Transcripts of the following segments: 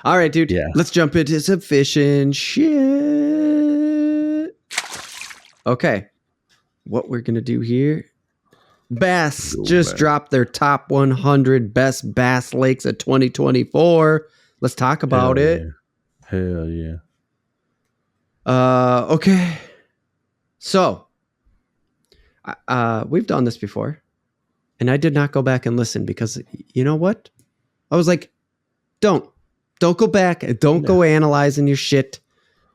All right, dude. Yeah. Let's jump into some fishing shit. Okay. What we're going to do here. B.A.S.S just dropped their top 100 best bass lakes of 2024. Let's talk about it. Hell yeah. Okay. So, we've done this before, and I did not go back and listen because you know what? I was like, don't go back and don't go analyzing your shit.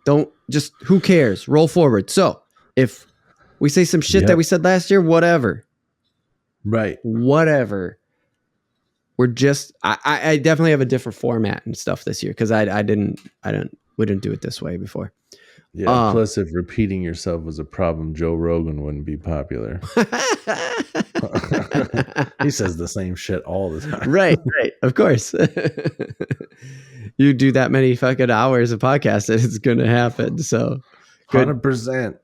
Who cares? Roll forward. So, if we say some shit that we said last year, whatever. Right. Whatever. We're just, I definitely have a different format and stuff this year because we didn't do it this way before. Yeah. Plus, if repeating yourself was a problem, Joe Rogan wouldn't be popular. He says the same shit all the time. Right. Of course. You do that many fucking hours of podcast and it's going to happen. So 100%.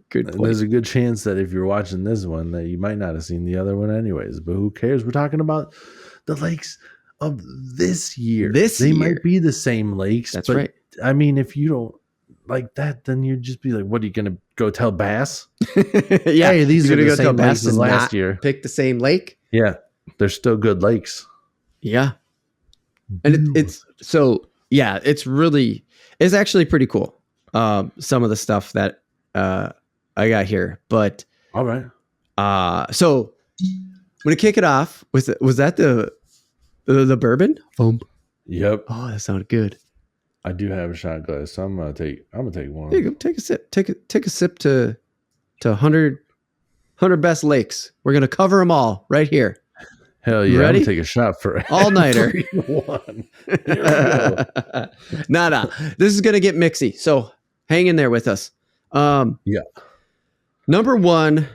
Good point. There's a good chance that if you're watching this one that you might not have seen the other one anyways, but who cares? We're talking about the lakes of this year. They might be the same lakes. That's right. I mean, if you don't like that, then you'd just be like, what are you going to go tell Bass? Yeah. Hey, these are the same lakes as last year. Pick the same lake. Yeah. They're still good lakes. Yeah. And it's actually pretty cool. Some of the stuff that I got here, but all right. So I'm gonna kick it off with was that the bourbon? Boom. Yep. Oh, that sounded good. I do have a shot glass, so I'm gonna take one. Here you go. Take a sip. Take a sip to 100 best lakes. We're gonna cover them all right here. Hell yeah! Ready? I'm gonna take a shot for all nighter. One. Nah. This is gonna get mixy. So hang in there with us. Yeah. Number one,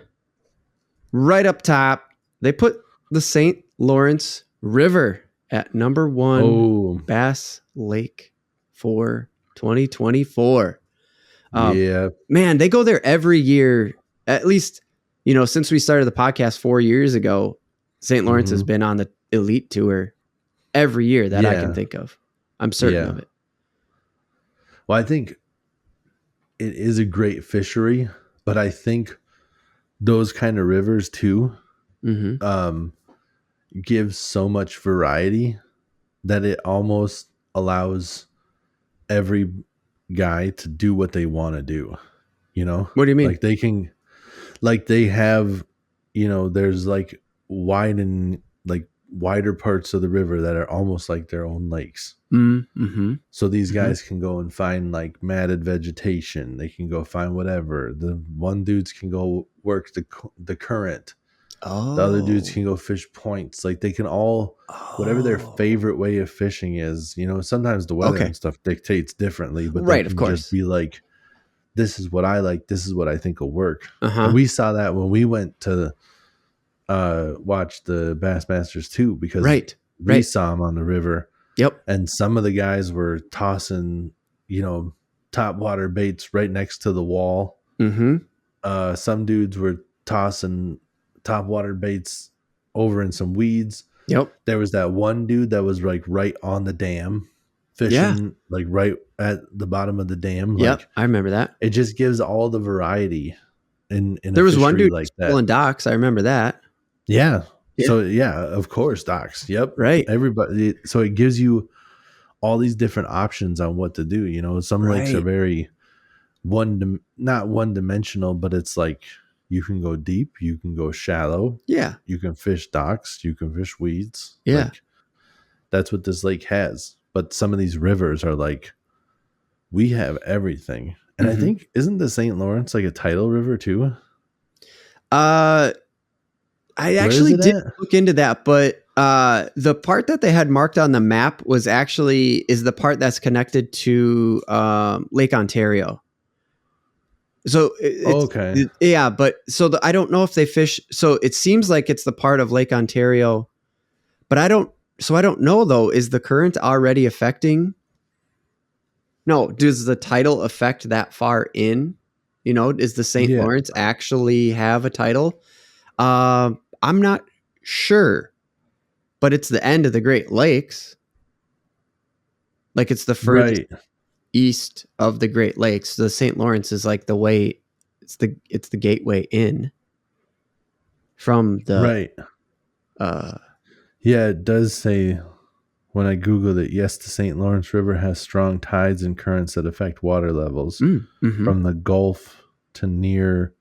right up top, they put the St. Lawrence River at number one Bass Lake for 2024. Yeah. Man, they go there every year. At least, since we started the podcast 4 years ago, St. Lawrence has been on the Elite Tour every year that I can think of. I'm certain of it. Well, I think it is a great fishery, but I think those kind of rivers too give so much variety that it almost allows every guy to do what they want to do. What do you mean? Like they can, like they have, there's like wider parts of the river that are almost like their own lakes. Mm-hmm. So these guys can go and find like matted vegetation. They can go find whatever. The one dudes can go work the current. Oh. The other dudes can go fish points. Like they can all, whatever their favorite way of fishing is. Sometimes the weather and stuff dictates differently, but they can just be like, this is what I like. This is what I think will work. And we saw that when we went to watch the Bass Masters too, because we saw them on the river. Yep. And some of the guys were tossing, top water baits right next to the wall. Mm-hmm. Some dudes were tossing top water baits over in some weeds. Yep. There was that one dude that was like right on the dam fishing, like right at the bottom of the dam. Yep. I remember that. It just gives all the variety in there was one dude like that. pulling docks. I remember that. Yeah. So of course, docks. Yep. Right. Everybody. So it gives you all these different options on what to do. Some lakes are very not one dimensional, but it's like you can go deep, you can go shallow. Yeah. You can fish docks, you can fish weeds. Yeah. Like, that's what this lake has. But some of these rivers are like, we have everything. And I think, isn't the St. Lawrence like a tidal river too? I actually didn't look into that, but the part that they had marked on the map is the part that's connected to Lake Ontario. So but I don't know if they fish. So it seems like it's the part of Lake Ontario, but I don't know though. Is the current already affecting? No, does the tidal affect that far in? Is the St. Lawrence actually have a tidal? I'm not sure, but it's the end of the Great Lakes. Like it's the furthest east of the Great Lakes. The St. Lawrence is like the way, it's the gateway in from the yeah, it does say when I Googled it, yes, the St. Lawrence River has strong tides and currents that affect water levels from the Gulf to near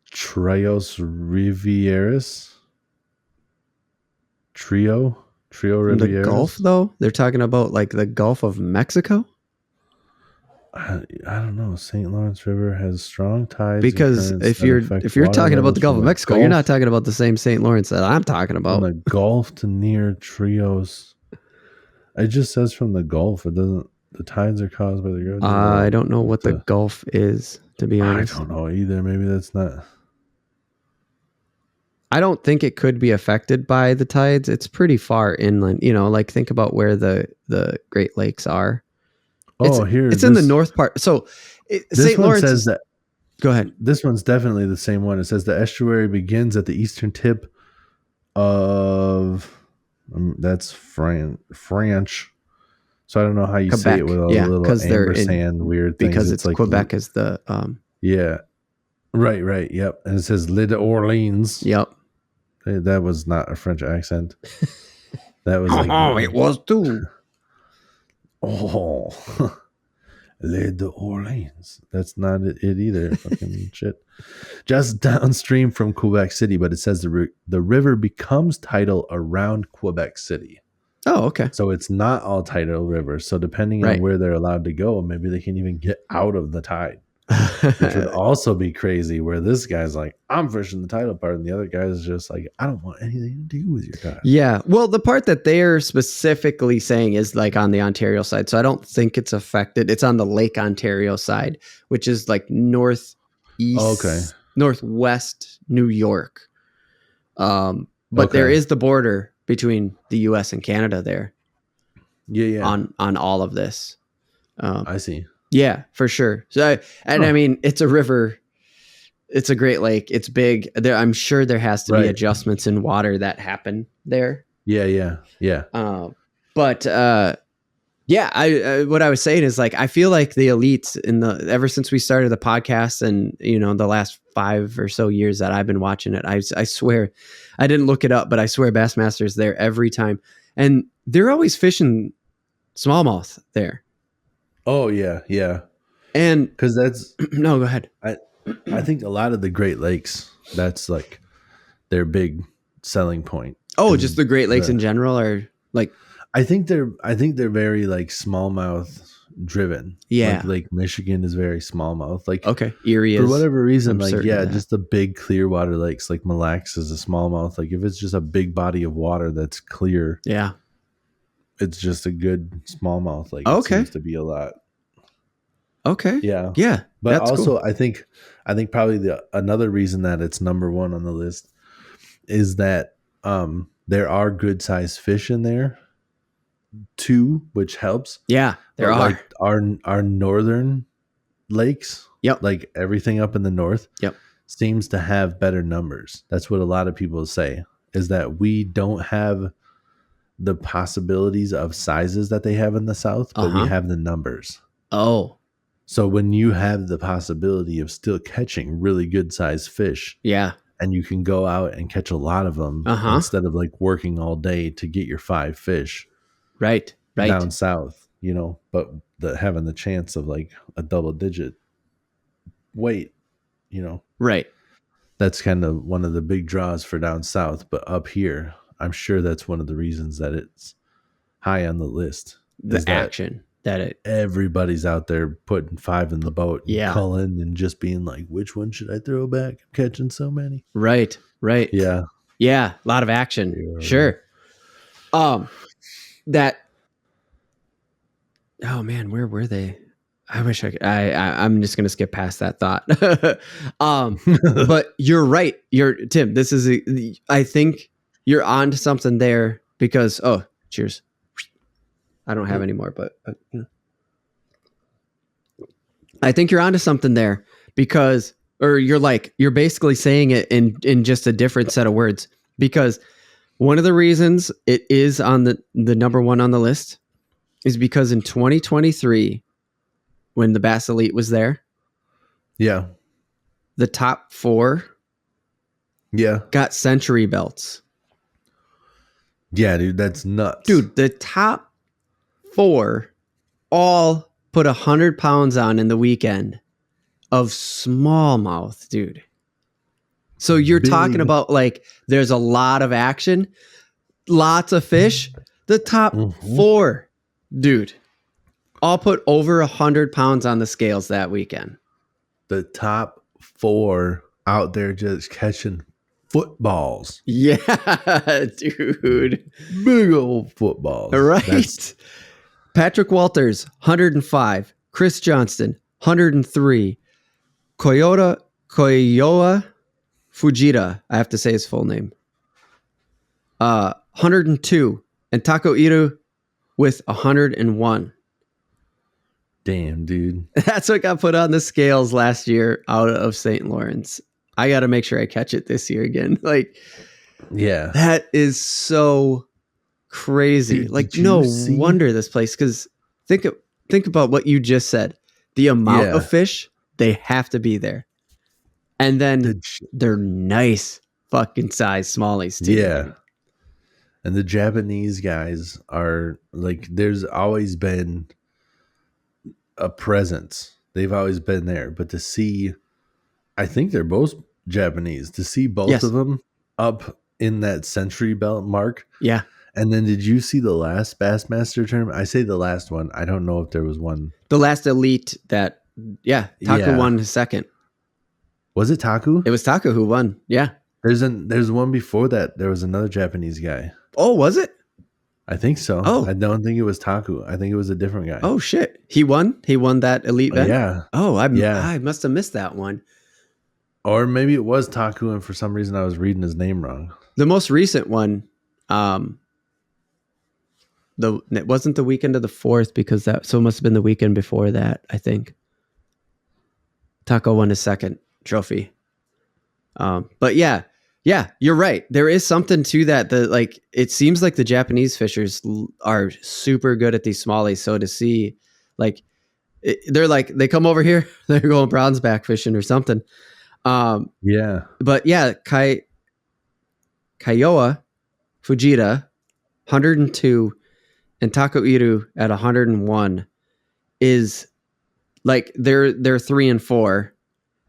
Trios Rivieras. Trio Rivieras. The Gulf, though? They're talking about like the Gulf of Mexico? I don't know. St. Lawrence River has strong tides. Because if you're talking about the Gulf of Mexico, you're not talking about the same St. Lawrence that I'm talking about. From the Gulf to near Trios. It just says from the Gulf. It doesn't. The tides are caused by the gravity. I don't know what the Gulf is, to be honest. I don't know either. Maybe that's not. I don't think it could be affected by the tides. It's pretty far inland. Like think about where the Great Lakes are. It's in the north part. So St. Lawrence says that. Go ahead. This one's definitely the same one. It says the estuary begins at the eastern tip of that's French. So I don't know how you Quebec. say it with a little ampersand weird things. Because it's like Quebec is the yeah. Right. Yep. And it says L'Île d'Orléans. Yep. That was not a French accent. That was like it was too. Oh, L'Île d'Orléans. That's not it either. Fucking shit. Just downstream from Quebec City, but it says the river becomes tidal around Quebec City. Oh, okay. So it's not all tidal rivers. So depending on where they're allowed to go, maybe they can even get out of the tide, which would also be crazy. Where this guy's like, I'm fishing the tidal part, and the other guy's just like, I don't want anything to do with your tide. Yeah. Well, the part that they're specifically saying is like on the Ontario side. So I don't think it's affected. It's on the Lake Ontario side, which is like northwest New York. But there is the border between the U.S. and Canada there. Yeah. On all of this. I see. Yeah, for sure. So, I mean, it's a river. It's a Great Lake. It's big. I'm sure there has to be adjustments in water that happen there. Yeah. But what I was saying is like, I feel like the elites ever since we started the podcast and, the last 5 or so years that I've been watching it, I swear, I didn't look it up, but I swear Bassmaster's there every time. And they're always fishing smallmouth there. Oh yeah. And because that's no, go ahead. I think a lot of the Great Lakes, that's like their big selling point. Oh, just the Great Lakes in general, or like I think they're very like smallmouth driven. Yeah. Like Lake Michigan is very smallmouth. Like Erie is, for whatever reason, I'm like just the big clear water lakes, like Mille Lacs is a smallmouth. Like if it's just a big body of water that's clear, it's just a good smallmouth. Like it seems to be a lot. Okay. Yeah. But also cool. I think probably another reason that it's number one on the list is that there are good sized fish in there too, which helps. Yeah, there are. Like our northern lakes, like everything up in the north, seems to have better numbers. That's what a lot of people say, is that we don't have the possibilities of sizes that they have in the south, but we have the numbers. Oh. So when you have the possibility of still catching really good sized fish, and you can go out and catch a lot of them instead of like working all day to get your 5 fish, right down south, but having the chance of like a double digit weight, right. That's kind of one of the big draws for down south. But up here, I'm sure that's one of the reasons that it's high on the list. The action. Everybody's out there putting 5 in the boat and culling and just being like, which one should I throw back? I'm catching so many. Right. Yeah. A lot of action. Yeah. Sure. Oh man, where were they? I wish I'm just going to skip past that thought. But you're right. Tim, I think you're on to something there because, cheers. I don't have any more, but I think you're onto something there because, or you're basically saying it in just a different set of words, because One of the reasons it is on the number one on the list is because in 2023, when the Bass Elite was there, the top 4 got century belts. Yeah, dude, that's nuts. Dude, the top 4 all put 100 pounds on in the weekend of smallmouth, dude. So you're talking about like there's a lot of action, lots of fish. The top 4, dude, all put over 100 pounds on the scales that weekend. The top 4 out there just catching footballs. Yeah, dude. Big old footballs. Right. Patrick Walters, 105. Chris Johnston, 103. Koyoa Fujita, I have to say his full name. 102. And Tako Iru with 101. Damn, dude. That's what got put on the scales last year out of St. Lawrence. I got to make sure I catch it this year again. Like, yeah, that is so crazy. Dude, like, no wonder this place, because think about what you just said. The amount of fish, they have to be there. And then they're nice fucking size smallies too. Yeah. And the Japanese guys are like, there's always been a presence. They've always been there. But to see, I think they're both Japanese, to see both of them up in that century belt mark. Yeah. And then did you see the last Bassmaster tournament? I say the last one. I don't know if there was one. The last elite that, Taku won second. Was it Taku? It was Taku who won. Yeah. There's one before that. There was another Japanese guy. Oh, was it? I think so. Oh. I don't think it was Taku. I think it was a different guy. Oh, shit. He won? He won that elite event? Yeah. Oh, I must have missed that one. Or maybe it was Taku, and for some reason I was reading his name wrong. The most recent one, it wasn't the weekend of the 4th, because so it must have been the weekend before that, I think. Taco won his second trophy. But yeah, you're right. There is something to that. Like, it seems like the Japanese fishers are super good at these smallies. So to see, like, they're like, they come over here, they're going bronze back fishing or something. Yeah. But yeah, Koyoa Fujita, 102, and Tako Iru at 101 is like they're 3 and 4.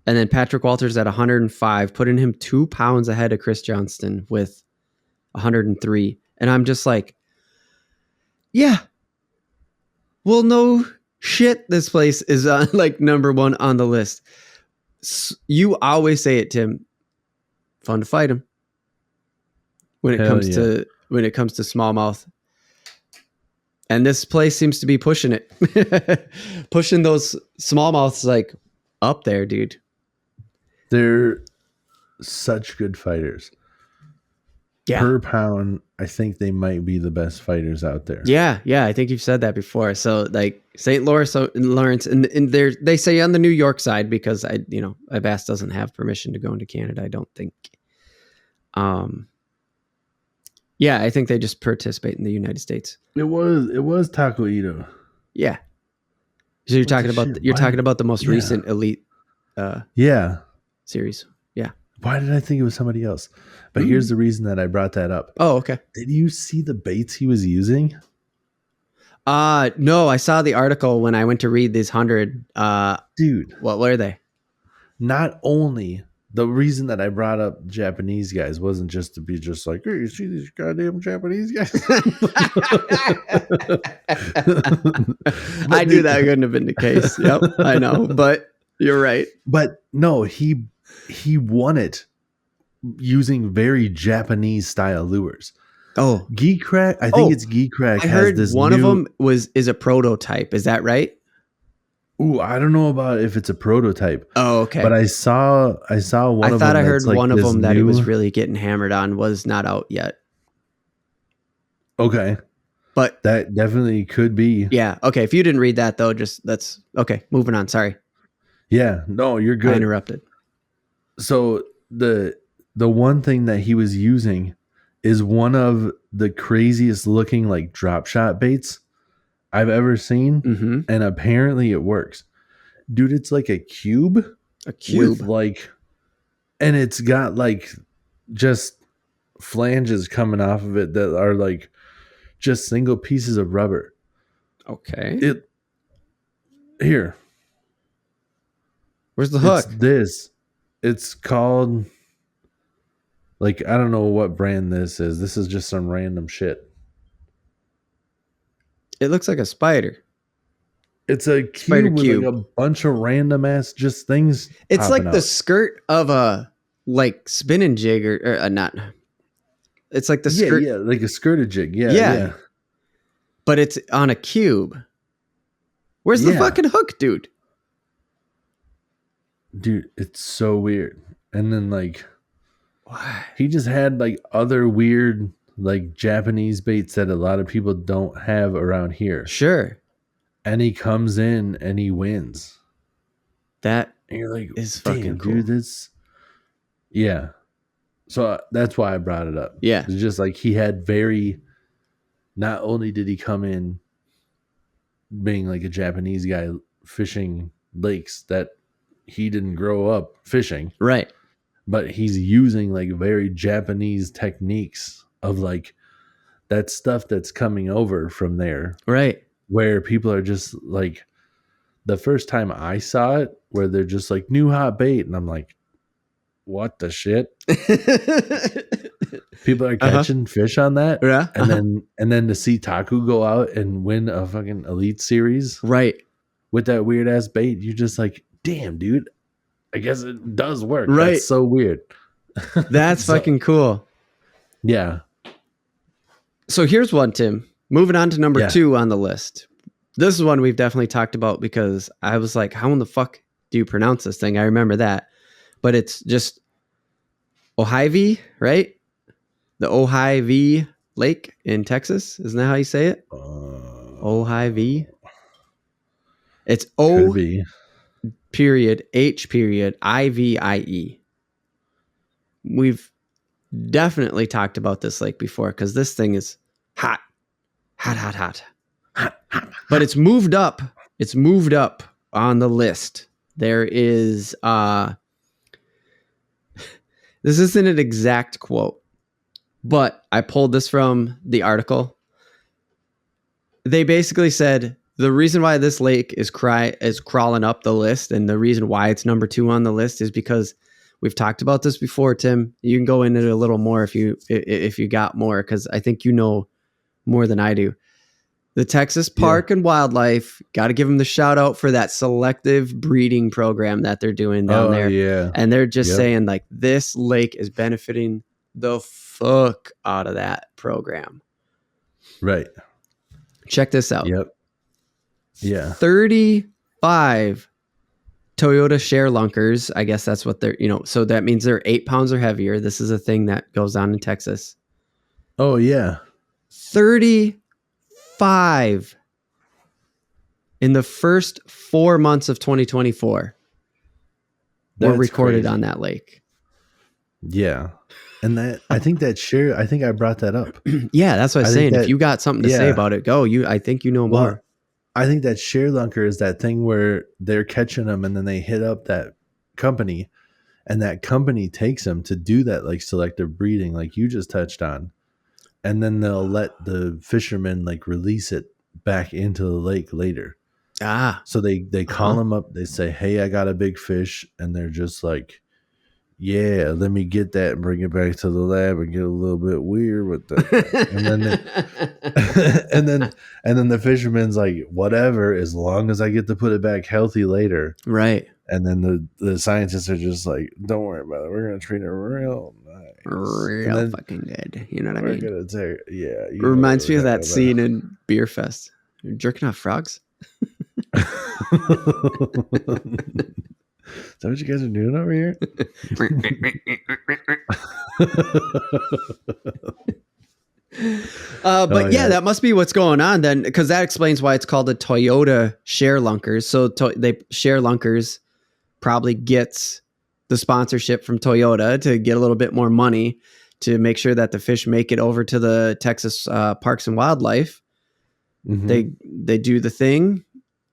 And then Patrick Walters at 105, putting him 2 pounds ahead of Chris Johnston with 103. And I'm just like, yeah, well, no shit. This place is like number 1 on the list. You always say it, Tim. Fun to fight him when it comes to smallmouth. And this place seems to be pushing it, pushing those smallmouths like up there, dude. They're such good fighters. Yeah. Per pound, I think they might be the best fighters out there. Yeah. I think you've said that before. So like St. Lawrence, and they say on the New York side, because B.A.S.S doesn't have permission to go into Canada, I don't think. Yeah, I think they just participate in the United States. It was Taco Ito. Yeah. So you're talking about the most recent elite series. Yeah. Why did I think it was somebody else? But here's the reason that I brought that up. Oh, okay. Did you see the baits he was using? No, I saw the article when I went to read these 100. Dude. What were they? Not only the reason that I brought up Japanese guys wasn't just to be just like, hey, you see these goddamn Japanese guys? I knew that couldn't have been the case. Yep, I know, but you're right. But no, he won it using very Japanese style lures. Oh, Geek Crack. I think it's Geek Crack. I heard one of them is a prototype. Is that right? Ooh, I don't know about if it's a prototype. Oh, okay. But I saw one of them. I thought I heard one of them that he was really getting hammered on was not out yet. Okay. But that definitely could be. Yeah. Okay. If you didn't read that though, that's okay. Moving on. Sorry. Yeah. No, you're good. I interrupted. So the one thing that he was using is one of the craziest looking like drop shot baits I've ever seen. Mm-hmm. And apparently it works. Dude, it's like a cube. With like, and it's got like just flanges coming off of it that are like just single pieces of rubber. Okay. Here. Where's the hook? It's called, like, I don't know what brand this is. This is just some random shit. It looks like a spider. It's a cube with like a bunch of random ass just things. It's like the skirt of a like spinning jig or not. It's like the skirt. Yeah, like a skirted jig. Yeah. But it's on a cube. Where's the fucking hook, dude? Dude, it's so weird. And then like, why? He just had like other weird like Japanese baits that a lot of people don't have around here. Sure. And he comes in and he wins. That and you're like, is fucking cool. Dude, this. Yeah. So that's why I brought it up. Yeah. It's just like he had not only did he come in being like a Japanese guy fishing lakes that he didn't grow up fishing. Right. But he's using like very Japanese techniques of like that stuff that's coming over from there. Right. Where people are just like, the first time I saw it, where they're just like new hot bait. And I'm like, what the shit? People are catching fish on that. Yeah. And then to see Taku go out and win a fucking elite series. Right. With that weird ass bait, you're just like, damn, dude. I guess it does work. Right. That's so weird. That's fucking cool. Yeah. So here's one, Tim. Moving on to number 2 on the list. This is one we've definitely talked about because I was like, how in the fuck do you pronounce this thing? I remember that. But it's just Ojai, right? The Ojai Lake in Texas. Isn't that how you say it? Ojai. It's O period H period IVIE. We've definitely talked about this lake before because this thing is hot. But it's moved up. It's moved up on the list. There is this isn't an exact quote, but I pulled this from the article. They basically said the reason why this lake is crawling up the list, and the reason why it's number 2 on the list is because we've talked about this before, Tim. You can go into it a little more if you got more, because I think you know more than I do. The Texas Park and Wildlife, got to give them the shout out for that selective breeding program that they're doing down there. Yeah. And they're just saying like this lake is benefiting the fuck out of that program. Right. Check this out. Yep. Yeah. 35 Toyota share lunkers. I guess that's what they're, so that means they're 8 pounds or heavier. This is a thing that goes on in Texas. Oh, yeah. 35 in the first 4 months of 2024 were recorded on that lake. Yeah. And that, I think I brought that up. Yeah, that's what I was saying. If you got something to say about it, go. I think you know more. I think that share lunker is that thing where they're catching them and then they hit up that company and that company takes them to do that like selective breeding like you just touched on. And then they'll let the fishermen like release it back into the lake later. So they call them up. They say, hey, I got a big fish. And they're just like, yeah, let me get that and bring it back to the lab and get a little bit weird with that. and then the fisherman's like, whatever, as long as I get to put it back healthy later. Right. And then the scientists are just like, don't worry about it. We're going to treat it real nice. Real fucking good. You know what I mean? It reminds me of that scene in Beer Fest. You're jerking off frogs? Is that what you guys are doing over here? But that must be what's going on then, because that explains why it's called a Toyota share lunkers. So they share lunkers probably gets the sponsorship from Toyota to get a little bit more money to make sure that the fish make it over to the Texas Parks and Wildlife. Mm-hmm. They do the thing,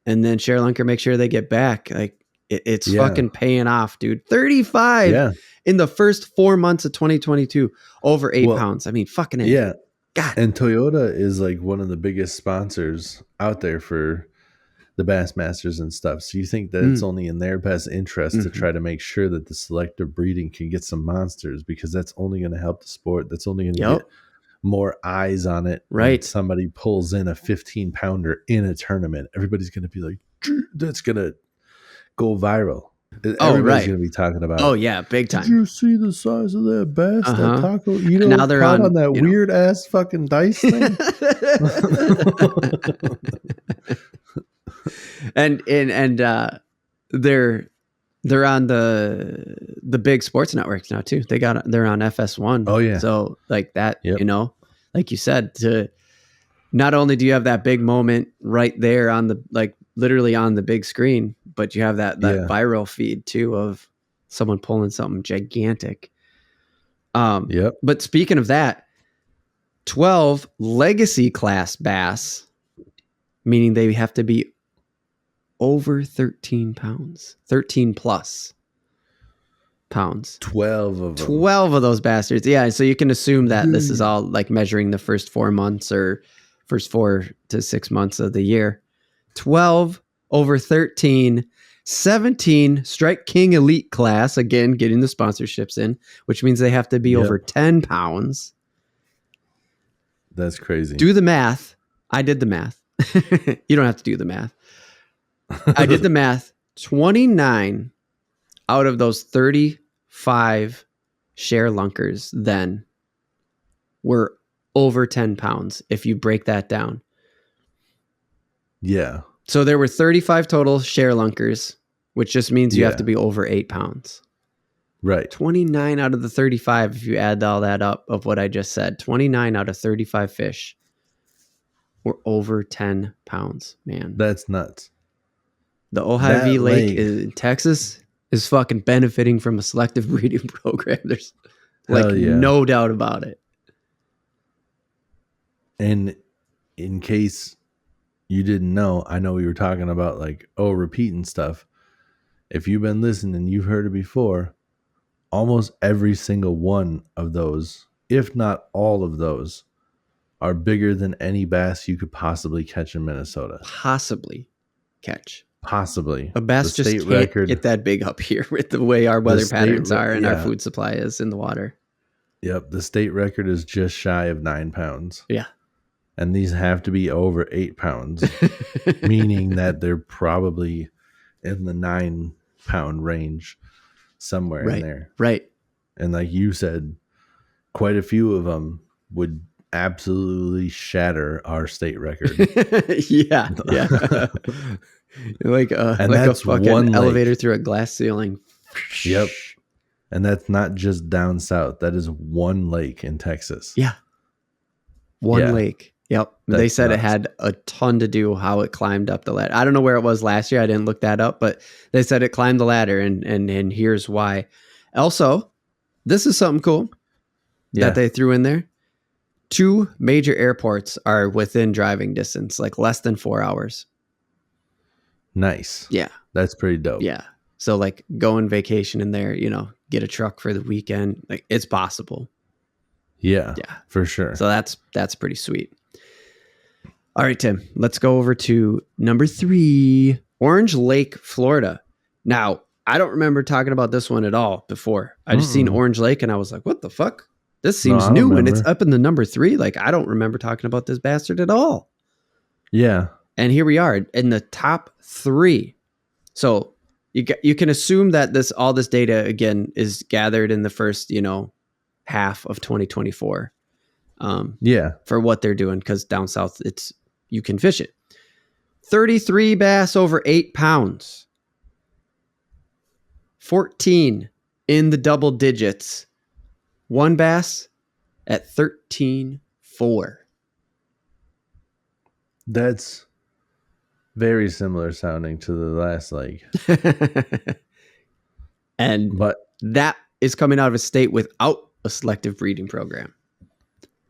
and then ShareLunker make sure they get back. Like it's fucking paying off, dude. 35 in the first 4 months of 2022, over 8 pounds. I mean, fucking A. Yeah. God. And Toyota is like one of the biggest sponsors out there for the Bass Masters and stuff. So you think that it's only in their best interest to try to make sure that the selective breeding can get some monsters, because that's only going to help the sport. That's only going to get more eyes on it. Right. Somebody pulls in a 15-pounder in a tournament. Everybody's going to be like, that's going to go viral. Everybody's going to be talking about. Oh yeah, big time. Did you see the size of that bass? That taco? You know, now they're on that weird ass fucking dice thing. and they're on the big sports networks now too. They're on FS1. Oh yeah. So like that, you know, like you said, to not only do you have that big moment right there on the, like literally on the big screen, but you have that viral feed too of someone pulling something gigantic. But speaking of that, 12 legacy class bass, meaning they have to be over 13 pounds, 13 plus pounds. 12 of them. 12 of those bastards. Yeah. So you can assume that this is all like measuring the first 4 months or first 4 to 6 months of the year. 12 over 13, 17 Strike King Elite class. Again, getting the sponsorships in, which means they have to be over 10 pounds. That's crazy. Do the math. I did the math. You don't have to do the math. I did the math. 29 out of those 35 ShareLunkers then were over 10 pounds if you break that down. Yeah. So there were 35 total ShareLunkers, which just means you have to be over 8 pounds. Right. 29 out of the 35, if you add all that up of what I just said, 29 out of 35 fish were over 10 pounds, man. That's nuts. The Ojai Lake in Texas is fucking benefiting from a selective breeding program. There's no doubt about it. And in case you didn't know, I know we were talking about like, repeating stuff. If you've been listening, you've heard it before. Almost every single one of those, if not all of those, are bigger than any bass you could possibly catch in Minnesota. Possibly. A bass just can't get that big up here with the way our weather patterns are and our food supply is in the water. Yep. The state record is just shy of 9 pounds. Yeah. And these have to be over 8 pounds, meaning that they're probably in the 9-pound range somewhere in there. Right. And like you said, quite a few of them would absolutely shatter our state record. Yeah. like a fucking elevator through a glass ceiling. Yep. And that's not just down south. That is one lake in Texas. Yeah. One lake. Yep. They said it had a ton to do how it climbed up the ladder. I don't know where it was last year. I didn't look that up, but they said it climbed the ladder and here's why. Also, this is something cool that they threw in there. 2 major airports are within driving distance, like less than 4 hours. Nice. Yeah. That's pretty dope. Yeah. So like go on vacation in there, you know, get a truck for the weekend. Like it's possible. Yeah. For sure. So that's pretty sweet. All right, Tim, let's go over to number 3, Orange Lake, Florida. Now, I don't remember talking about this one at all before. I just seen Orange Lake and I was like, what the fuck? This seems new and it's up in the number 3. Like, I don't remember talking about this bastard at all. Yeah. And here we are in the top 3. So you can assume that all this data, again, is gathered in the first, half of 2024. For what they're doing, because down south, you can fish it. 33 bass over 8 pounds. 14 in the double digits. 1 bass at 13.4. That's very similar sounding to the last lake. But that is coming out of a state without a selective breeding program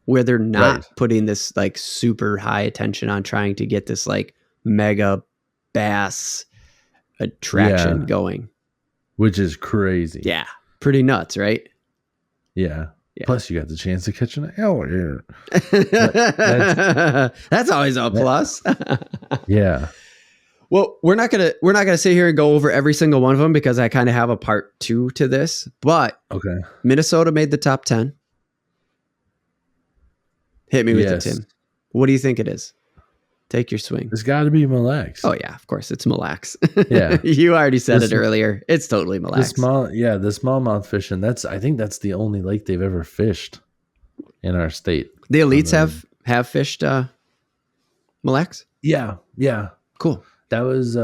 where they're not putting this like super high attention on trying to get this like mega bass attraction going, which is crazy. Yeah, pretty nuts, right? Yeah. Plus, you got the chance to catch an alligator. That's always a plus. Yeah. Well, we're not gonna sit here and go over every single one of them because I kind of have a part 2 to this. But Minnesota made the top 10. Hit me with it, Tim. What do you think it is? Take your swing. It's got to be Mille Lacs. Oh yeah, of course it's Mille Lacs. Yeah, you already said it earlier. It's totally Mille Lacs. The smallmouth fishing. I think that's the only lake they've ever fished in our state. The elites have fished Mille Lacs. Yeah, cool. That was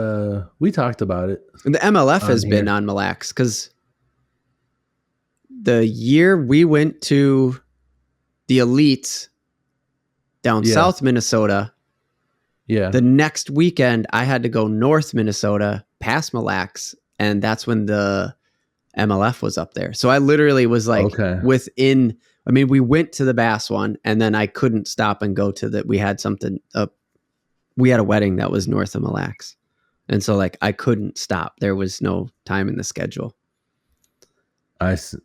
we talked about it. And the MLF has been on Mille Lacs because the year we went to the elites down South Minnesota. Yeah. The next weekend, I had to go North Minnesota, past Mille Lacs, and that's when the MLF was up there. So I literally was like within. I mean, we went to the Bass one, and then I couldn't stop and go to the. We had something up. We had a wedding that was north of Mille Lacs, and so like I couldn't stop. There was no time in the schedule. So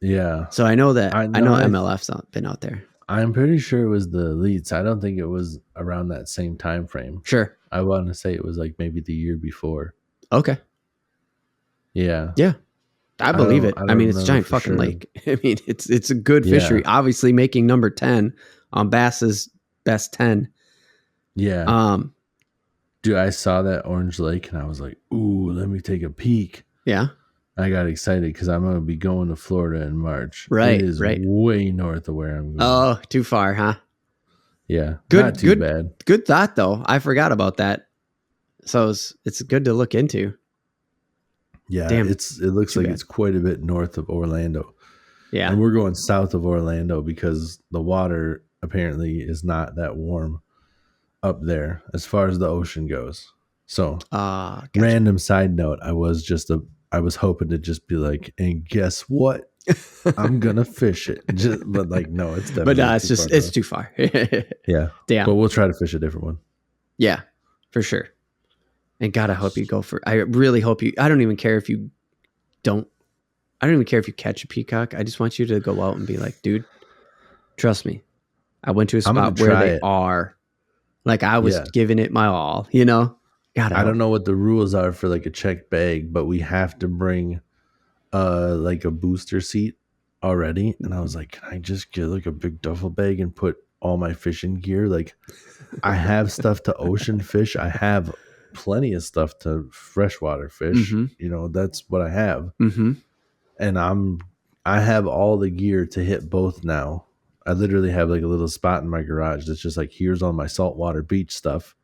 I know that I know MLF's been out there. I'm pretty sure it was the elites. I don't think it was around that same time frame. Sure. I want to say it was like maybe the year before. Okay. Yeah. Yeah. I believe it. I mean, it's a giant fucking lake. I mean, it's a good fishery. Obviously making number 10 on Bass's best 10. Yeah. Dude, I saw that orange lake and I was like, ooh, let me take a peek. Yeah. I got excited because I'm going to be going to Florida in March. Right. It is way north of where I'm going. Oh, too far, huh? Yeah. Not too bad. Good thought, though. I forgot about that. So it's good to look into. Yeah. It looks like it's quite a bit north of Orlando. Yeah. And we're going south of Orlando because the water apparently is not that warm up there as far as the ocean goes. So, gotcha. Random side note, I was hoping to just be like, and guess what? I'm gonna fish it. But like, no, it's definitely. But it's too far. Yeah. Damn. But we'll try to fish a different one. Yeah, for sure. And God, I hope you go for. I really hope you. I don't even care if you don't. I don't even care if you catch a peacock. I just want you to go out and be like, dude, trust me. I went to a spot where they are. Like I was giving it my all. You know. God, I don't know what the rules are for like a checked bag, but we have to bring like a booster seat already. And I was like, can I just get like a big duffel bag and put all my fishing gear? Like I have stuff to ocean fish. I have plenty of stuff to freshwater fish. Mm-hmm. You know, that's what I have. Mm-hmm. And I have all the gear to hit both now. I literally have like a little spot in my garage that's just like, here's all my saltwater beach stuff.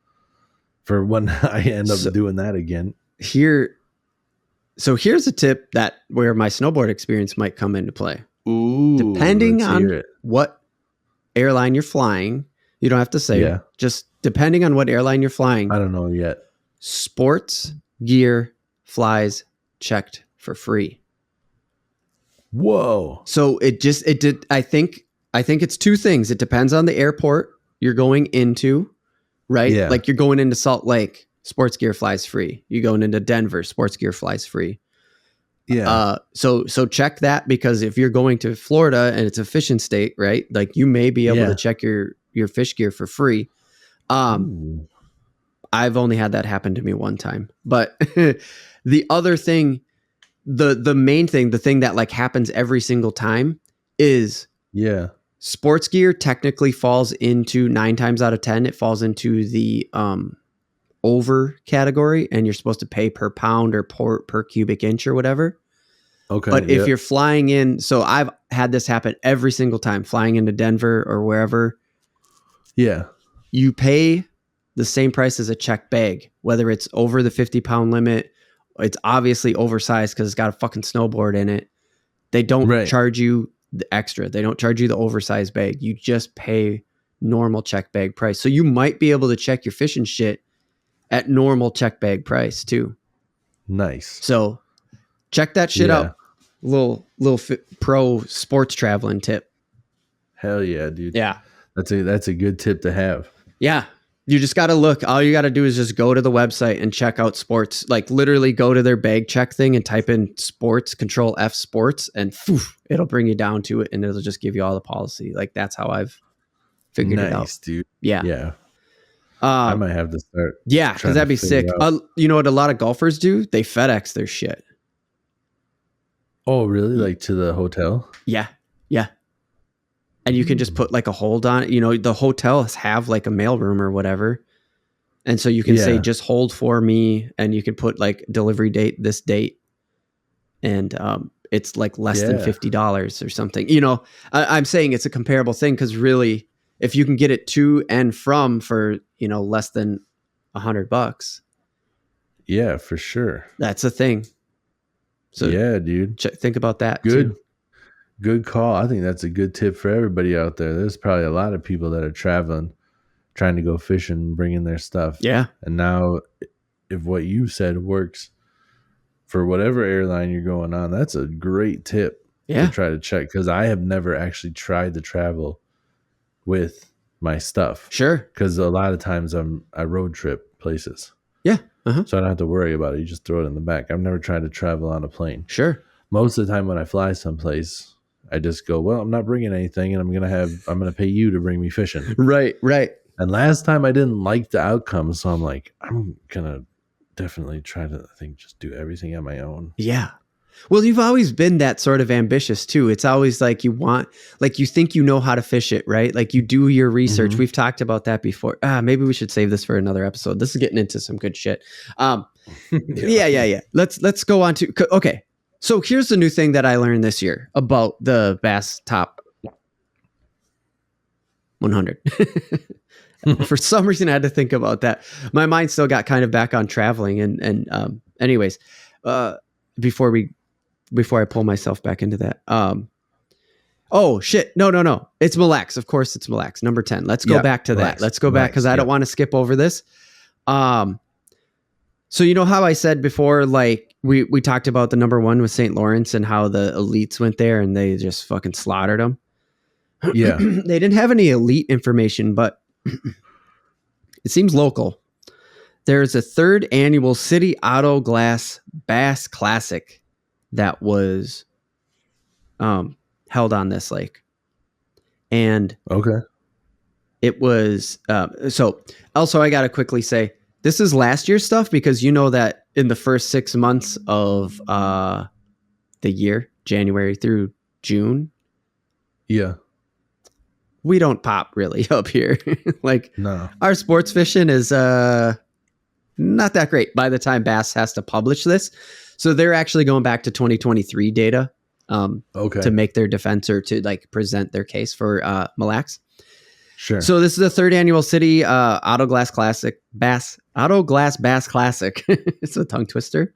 For when I end up doing that again. So here's a tip that where my snowboard experience might come into play. Ooh, depending on what airline you're flying, you don't have to say. Just depending on what airline you're flying. I don't know yet. Sports gear flies checked for free. Whoa. So it did. I think it's two things. It depends on the airport you're going into. Right? Yeah. Like you're going into Salt Lake, sports gear flies free. You're going into Denver, sports gear flies free. Yeah. So check that because if you're going to Florida and it's a fishing state, right? Like you may be able to check your fish gear for free. I've only had that happen to me one time. But the other thing, the main thing, the thing that like happens every single time is sports gear technically falls into 9 times out of 10. It falls into the over category, and you're supposed to pay per pound or per cubic inch or whatever. Okay. But if you're flying in, so I've had this happen every single time flying into Denver or wherever. Yeah. You pay the same price as a checked bag, whether it's over the 50-pound limit. It's obviously oversized because it's got a fucking snowboard in it. They don't charge you the extra. They don't charge you the oversized bag. You just pay normal check bag price. So you might be able to check your fishing shit at normal check bag price too. Nice. So check that shit out. Little pro sports traveling tip. Hell yeah, dude. Yeah. That's a good tip to have. Yeah. You just got to look. All you got to do is just go to the website and check out sports. Like literally go to their bag check thing and type in sports, Control F sports, and it'll bring you down to it, and it'll just give you all the policy. Like that's how I've figured it out. Nice, dude. Yeah. Yeah. I might have to start. Yeah, because that'd be sick. You know what a lot of golfers do? They FedEx their shit. Oh, really? Like to the hotel? Yeah. Yeah. And you can just put like a hold on it. You know, the hotels have like a mailroom or whatever. And so you can say, just hold for me. And you can put like delivery date, this date. And it's like less than $50 or something. You know, I'm saying it's a comparable thing because really, if you can get it to and from for, you know, less than $100. Yeah, for sure. That's a thing. So yeah, dude. Think about that. Good. Too. Good call. I think that's a good tip for everybody out there. There's probably a lot of people that are traveling, trying to go fishing and bring in their stuff. Yeah. And now, if what you said works for whatever airline you're going on, that's a great tip to try to check. Because I have never actually tried to travel with my stuff. Sure. Because a lot of times I road trip places. Yeah. So I don't have to worry about it. You just throw it in the back. I've never tried to travel on a plane. Sure. Most of the time when I fly someplace, I just go, well, I'm not bringing anything, and I'm gonna pay you to bring me fishing. Right. And last time I didn't like the outcome, so I'm like, I'm gonna definitely try to, I think, just do everything on my own. Yeah. Well, you've always been that sort of ambitious too. It's always like you think you know how to fish it, right? Like you do your research. We've talked about that before. Maybe we should save this for another episode. This is getting into some good shit. Yeah. Let's go on to, okay. So here's the new thing that I learned this year about the Bass Top 100. For some reason, I had to think about that. My mind still got kind of back on traveling. And anyways, before I pull myself back into that. Oh shit. No. It's Mille Lacs. Of course it's Mille Lacs. Number 10. Let's go back to that. Let's go back because I don't want to skip over this. So you know how I said before, like we talked about the number 1 with St. Lawrence and how the elites went there and they just fucking slaughtered them. Yeah. They didn't have any elite information, but it seems local. There's a 3rd annual City Auto Glass Bass Classic that was held on this lake. And it was so also I got to quickly say, this is last year's stuff because you know that in the first 6 months of the year, January through June, we don't pop really up here. Like our sports fishing is not that great by the time Bass has to publish this. So they're actually going back to 2023 data to make their defense or to like present their case for Mille Lacs. Sure. So this is the 3rd annual City Auto Glass Bass Classic. It's a tongue twister.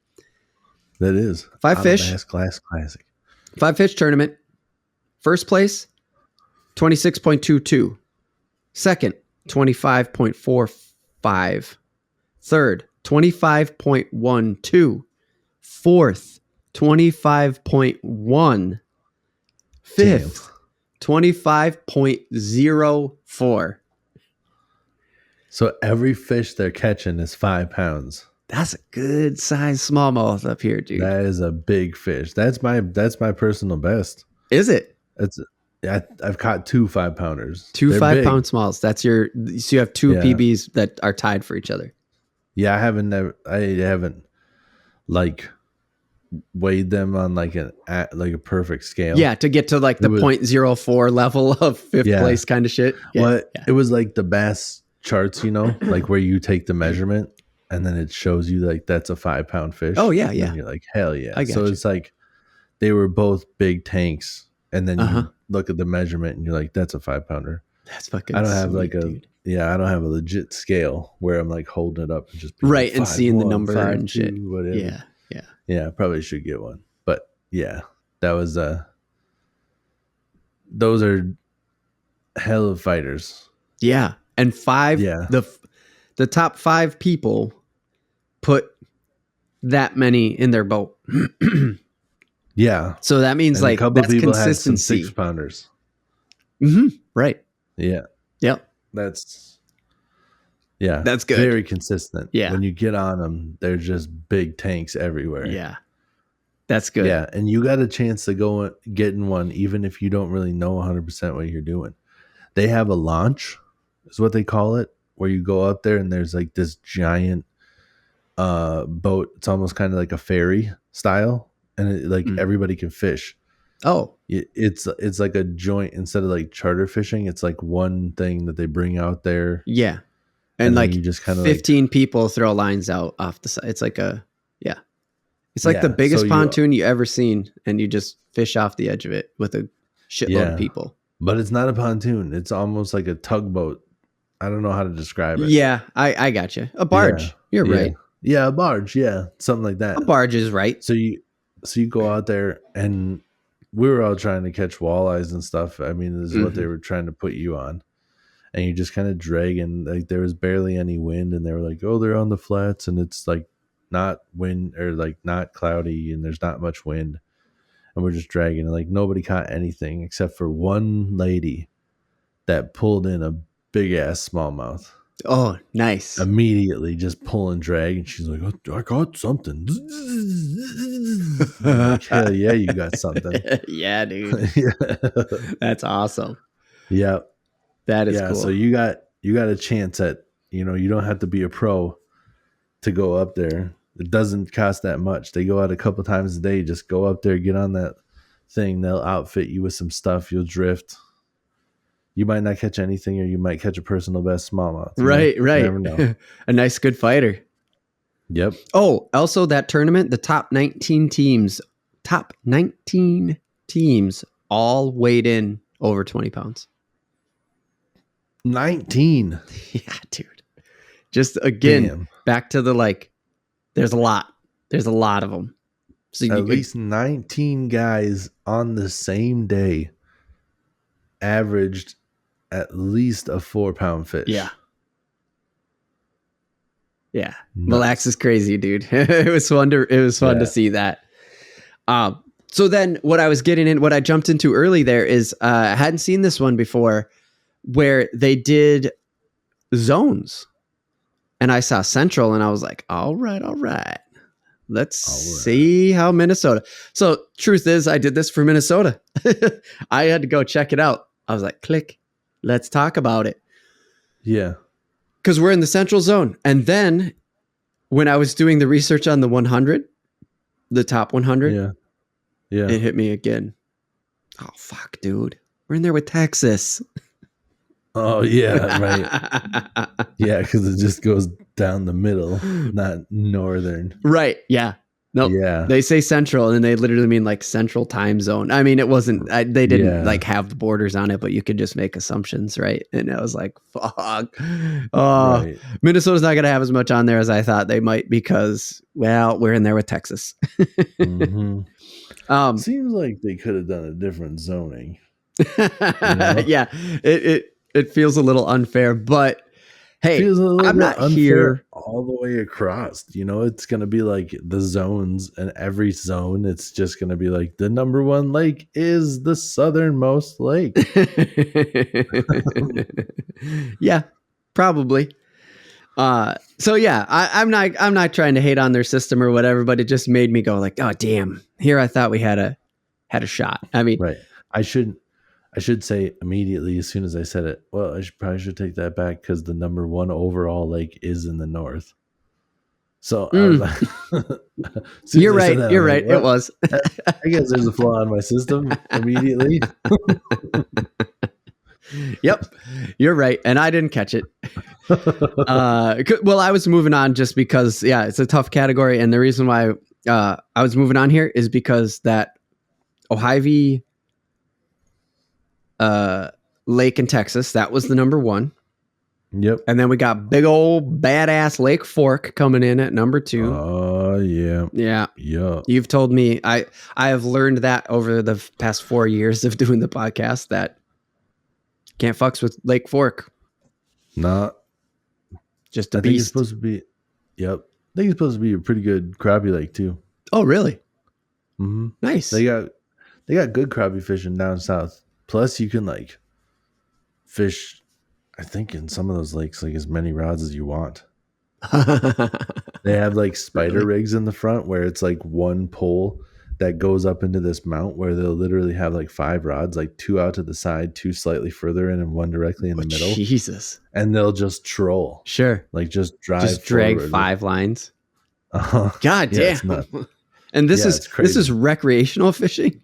That is 5 fish. Bass Glass Classic. 5 fish tournament. First place, 26.22. Second, 25.45. Third, 25.12. Fourth, 25.1. Fifth, 25.04. So every fish they're catching is 5 pounds. That's a good size smallmouth up here, dude. That is a big fish. That's my personal best. Is it? I've caught 2 5-pounders. 2 5-pound smalls. So you have 2 PBs that are tied for each other. Yeah, I haven't like weighed them on like a perfect scale. Yeah, to get to like the 0.04 level of 5th place kind of shit. Yeah, It was like the Bass charts, you know, like where you take the measurement and then it shows you like that's a 5-pound fish. Oh yeah. And you're like, hell yeah. So it's like they were both big tanks, and then you look at the measurement and you're like, that's a 5-pounder. That's fucking I don't have sweet, like dude. I don't have a legit scale where I'm like holding it up and just right like, and seeing the number 5, and 2, shit. Whatever. Yeah. Yeah, I probably should get one. But yeah, that was those are hell of fighters. Yeah. And 5 the top 5 people put that many in their boat. Yeah. So that means and like a couple that's people consistency. had some 6-pounders. Mm-hmm. Right. Yeah. Yep. That's good. Very consistent. Yeah. When you get on them, they're just big tanks everywhere. Yeah. That's good. Yeah. And you got a chance to go get in one, even if you don't really know 100% what you're doing. They have a launch, is what they call it, where you go up there and there's like this giant boat. It's almost kind of like a ferry style, and everybody can fish. Oh, it's like a joint. Instead of like charter fishing, it's like one thing that they bring out there. Yeah, and like you just kind of 15 people throw lines out off the side. It's like it's like the biggest pontoon you ever seen, and you just fish off the edge of it with a shitload of people. But it's not a pontoon. It's almost like a tugboat. I don't know how to describe it. Yeah, I got you. A barge. Yeah, you're right. Yeah, a barge. Yeah, something like that. A barge is right. So you go out there, and we were all trying to catch walleyes and stuff. I mean, this is what they were trying to put you on. And you just kind of drag, and like there was barely any wind, and they were like, "Oh, they're on the flats, and it's like not wind or like not cloudy, and there's not much wind." And we're just dragging, and like nobody caught anything except for one lady that pulled in a big ass smallmouth. Oh, nice. Immediately just pull and drag, and she's like, "Oh, I got something." Like, hell yeah, you got something. Yeah, dude. That's awesome. Yeah. That is cool. So you got a chance at, you don't have to be a pro to go up there. It doesn't cost that much. They go out a couple times a day. Just go up there, get on that thing. They'll outfit you with some stuff. You'll drift. You might not catch anything, or you might catch a personal best smallmouth. Right. You never know. A nice, good fighter. Yep. Oh, also that tournament, the top 19 teams all weighed in over 20 pounds. 19. Yeah, dude. Just again, back to the there's a lot of them. So at least 19 guys on the same day averaged at least a 4-pound fish. Yeah. Yeah. Mille Lacs is crazy, dude. It was fun to see that. So then what I jumped into early there is I hadn't seen this one before, where they did zones, and I saw Central, and I was like, all right. Let's see how Minnesota. So truth is, I did this for Minnesota. I had to go check it out. I was like, click, let's talk about it. Yeah. Because we're in the Central Zone. And then when I was doing the research on the 100, the top 100, it hit me again. Oh, fuck, dude. We're in there with Texas. Oh, yeah, right. Yeah, because it just goes down the middle, not northern. Right, yeah. Nope. Yeah. They say Central, and they literally mean like Central Time Zone. I mean, it wasn't, they didn't have the borders on it, but you could just make assumptions, right? And I was like, fuck. Oh, right. Minnesota's not going to have as much on there as I thought they might, because, well, we're in there with Texas. Mm-hmm. Seems like they could have done a different zoning. Yeah, it feels a little unfair, but hey, I'm not here all the way across. It's going to be like the zones, and every zone, it's just going to be like the number one lake is the southernmost lake. Yeah, probably. So yeah, I'm not trying to hate on their system or whatever, but it just made me go like, oh damn, here I thought we had a shot. I mean, right. I should say immediately as soon as I said it, well, I probably should take that back, because the number one overall lake is in the north. So I was like, you're right. You're right. It was. I guess there's a flaw in my system immediately. Yep, you're right, and I didn't catch it. Well, I was moving on just because, it's a tough category, and the reason why I was moving on here is because that Ojai lake in Texas, that was the number one. Yep. And then we got big old badass Lake Fork coming in at number 2. Oh, yeah. Yeah. Yeah. You've told me, I have learned that over the past 4 years of doing the podcast, that can't fucks with Lake Fork. Not. Just a beast. Think it's supposed to be, yep. I think it's supposed to be a pretty good crappie lake too. Oh, really? Mm-hmm. Nice. They got good crappie fishing down south. Plus, you can fish, I think, in some of those lakes, like as many rods as you want. They have like spider rigs in the front where it's like one pole that goes up into this mount where they'll literally have like 5 rods, like 2 out to the side, 2 slightly further in, and 1 directly in the middle. Jesus. And they'll just troll. Sure. Like just drag forward. 5 lines. God damn. Yeah, and this is recreational fishing?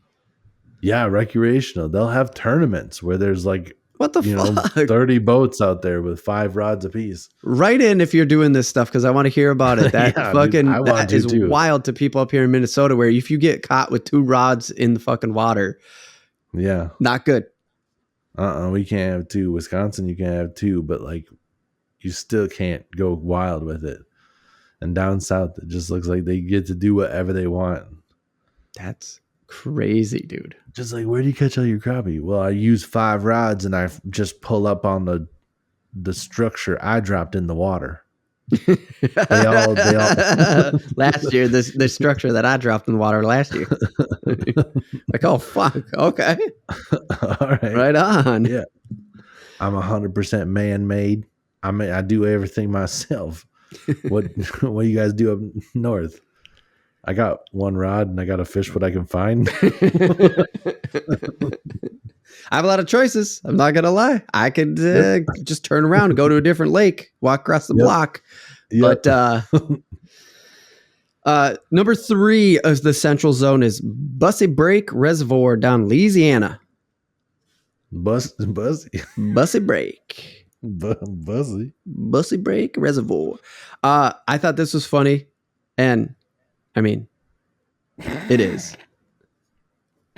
Yeah, recreational. They'll have tournaments where there's like, what the fuck? 30 boats out there with 5 rods apiece. Write in if you're doing this stuff because I want to hear about it. That that is wild to people up here in Minnesota where if you get caught with 2 rods in the fucking water, yeah, not good. We can't have 2. Wisconsin, you can have 2, but like you still can't go wild with it. And down south, it just looks like they get to do whatever they want. That's crazy, dude. Just like, where do you catch all your crappie? Well, I use 5 rods and I just pull up on the structure I dropped in the water. they all last year, the structure that I dropped in the water last year. Like, oh fuck, okay. All right. Right on. Yeah. I'm 100% man-made. I do everything myself. What you guys do up north? I got 1 rod and I got to fish what I can find. I have a lot of choices. I'm not going to lie. I could just turn around and go to a different lake, walk across the block. Yep. But number 3 of the Central Zone is Bussy Break Reservoir down Louisiana. Bussy Break. Bussy Break Reservoir. I thought this was funny, and I mean, it is.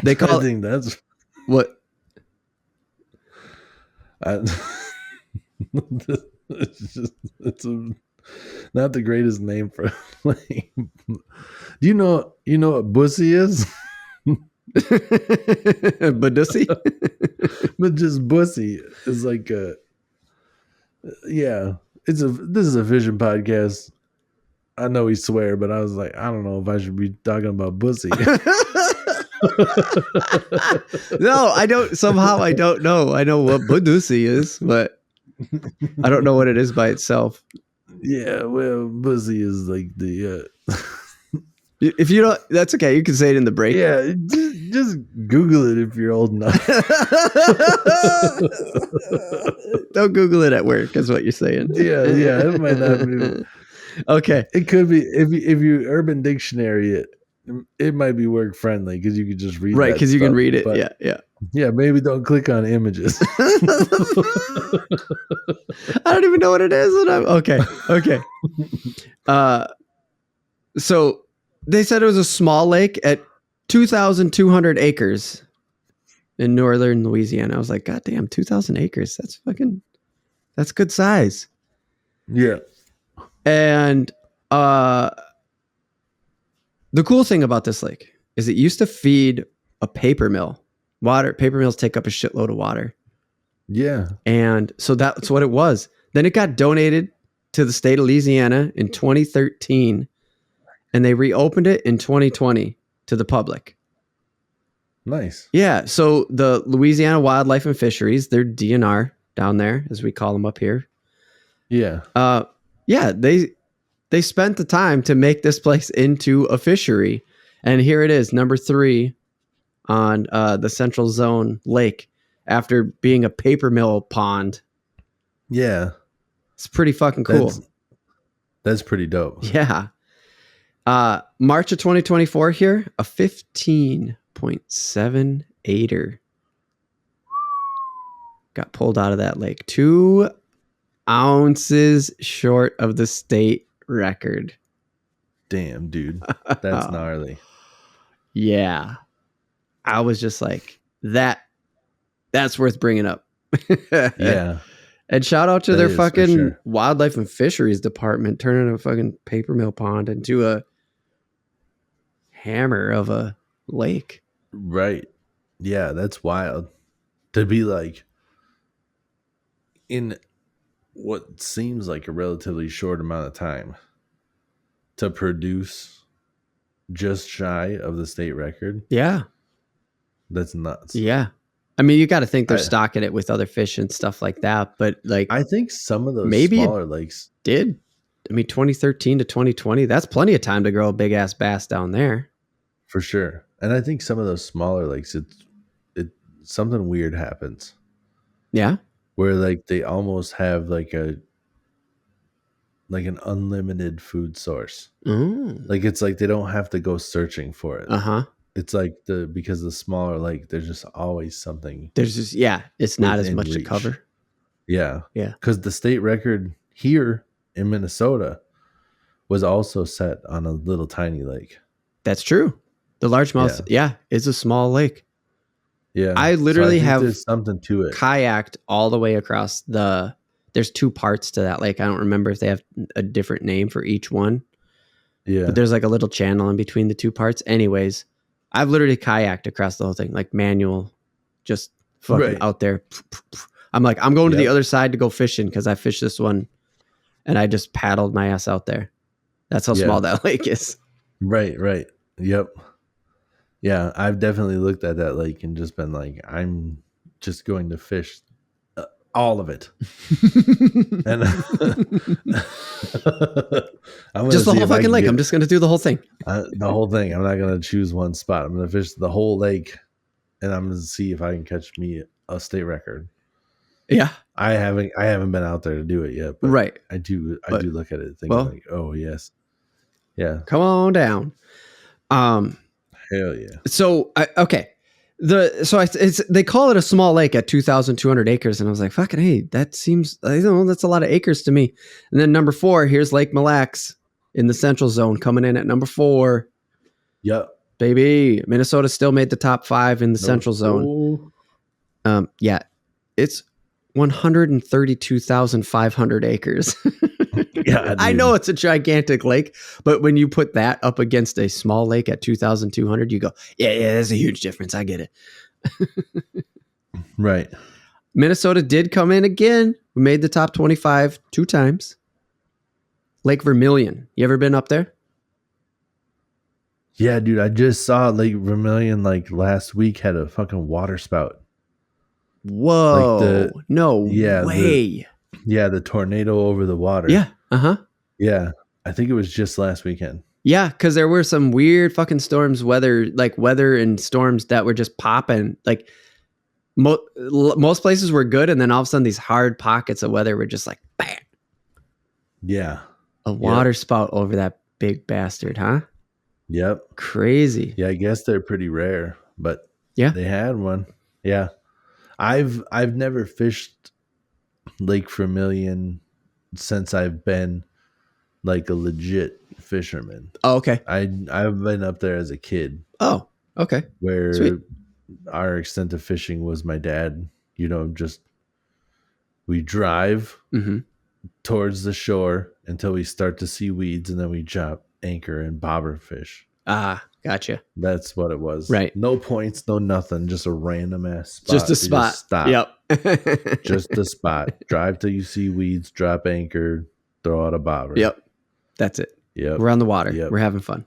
They call I think that's what. It's not the greatest name for. Like, do you know what bussy is? Badussy? But just bussy is like a. Yeah, this is a vision podcast. I know we swear, but I was like, I don't know if I should be talking about bussy. No, I don't. Somehow I don't know. I know what Badussy is, but I don't know what it is by itself. Yeah, well, bussy is like the. If you don't, that's okay. You can say it in the break. Yeah, just Google it if you're old enough. Don't Google it at work, is what you're saying. Yeah, it might not be. Okay, it could be if you Urban Dictionary it might be work friendly because you could just read right because you can read it. Yeah. Maybe don't click on images. I don't even know what it is. Okay. So they said it was a small lake at 2,200 acres in northern Louisiana. I was like, God damn, 2,000 acres. That's good size. Yeah. And the cool thing about this lake is it used to feed a paper mill. Paper mills take up a shitload of water. Yeah. And so that's what it was. Then it got donated to the state of Louisiana in 2013. And they reopened it in 2020 to the public. Nice. Yeah. So the Louisiana Wildlife and Fisheries, they're DNR down there, as we call them up here. Yeah. Yeah. They spent the time to make this place into a fishery. And here it is, number 3 on the Central Zone Lake after being a paper mill pond. Yeah. It's pretty fucking cool. That's pretty dope. Yeah. March of 2024 here, a 15.78er got pulled out of that lake. 2 ounces short of the state record. Damn, dude. That's gnarly. Yeah. I was just like, that's worth bringing up. Yeah. And shout out to their fucking wildlife and fisheries department turning a fucking paper mill pond into a hammer of a lake. Right. Yeah, that's wild. To be like in what seems like a relatively short amount of time to produce just shy of the state record. Yeah. That's nuts. Yeah. I mean, you got to think they're stocking it with other fish and stuff like that. But like, I think some of those smaller lakes did. I mean, 2013 to 2020, that's plenty of time to grow a big ass bass down there. For sure. And I think some of those smaller lakes, something weird happens. Yeah. Where like they almost have like an unlimited food source. Like it's like they don't have to go searching for it. It's like because the smaller lake, there's just always something. There's just it's not as much reach. To cover. Yeah. Because the state record here in Minnesota was also set on a little tiny lake. That's true. The largemouth, is a small lake. Yeah. I literally have there's something to it. Kayaked all the way across there's 2 parts to that lake. I don't remember if they have a different name for each one. Yeah. But there's like a little channel in between the 2 parts. Anyways, I've literally kayaked across the whole thing, like manual, just fucking out there. I'm like, I'm going to the other side to go fishing because I fished this one and I just paddled my ass out there. That's how small that lake is. Right. Yep. Yeah, I've definitely looked at that lake and just been like, I'm just going to fish all of it. And I'm just the whole fucking lake. I'm just going to do the whole thing. The whole thing. I'm not going to choose one spot. I'm going to fish the whole lake and I'm going to see if I can catch me a state record. Yeah. I haven't been out there to do it yet. But I do look at it thinking like, oh yes. Yeah. Come on down. Hell yeah. So they call it a small lake at 2,200 acres, and I was like, "Fucking hey, that seems that's a lot of acres to me." And then number 4, here's Lake Mille Lacs in the Central Zone coming in at number 4. Yep, baby. Minnesota still made the top 5 in the Central Zone. It's 132,500 acres. Yeah, I know it's a gigantic lake, but when you put that up against a small lake at 2,200, you go, yeah, there's a huge difference. I get it. Right. Minnesota did come in again. We made the top 25 2 times. Lake Vermilion. You ever been up there? Yeah, dude. I just saw Lake Vermilion like last week had a fucking water spout. Whoa. No way. The tornado over the water. Yeah. Yeah. I think it was just last weekend. Yeah, because there were some weird fucking storms, weather and storms that were just popping. Like most places were good, and then all of a sudden these hard pockets of weather were just like bam. Yeah. A water spout over that big bastard, huh? Yep. Crazy. Yeah, I guess they're pretty rare, but they had one. Yeah. I've never fished Lake Vermilion since I've been like a legit fisherman. Oh, okay. I've been up there as a kid. Oh, okay. Where Sweet. Our extent of fishing was my dad, we drive towards the shore until we start to see weeds, and then we drop anchor and bobber fish. Ah, gotcha. That's what it was. Right. No points, no nothing. Just a random ass spot. Just a spot. Just stop. Yep. Just a spot. Drive till you see weeds, drop anchor, throw out a bobber. Yep. That's it. Yep. We're on the water. Yep. We're having fun.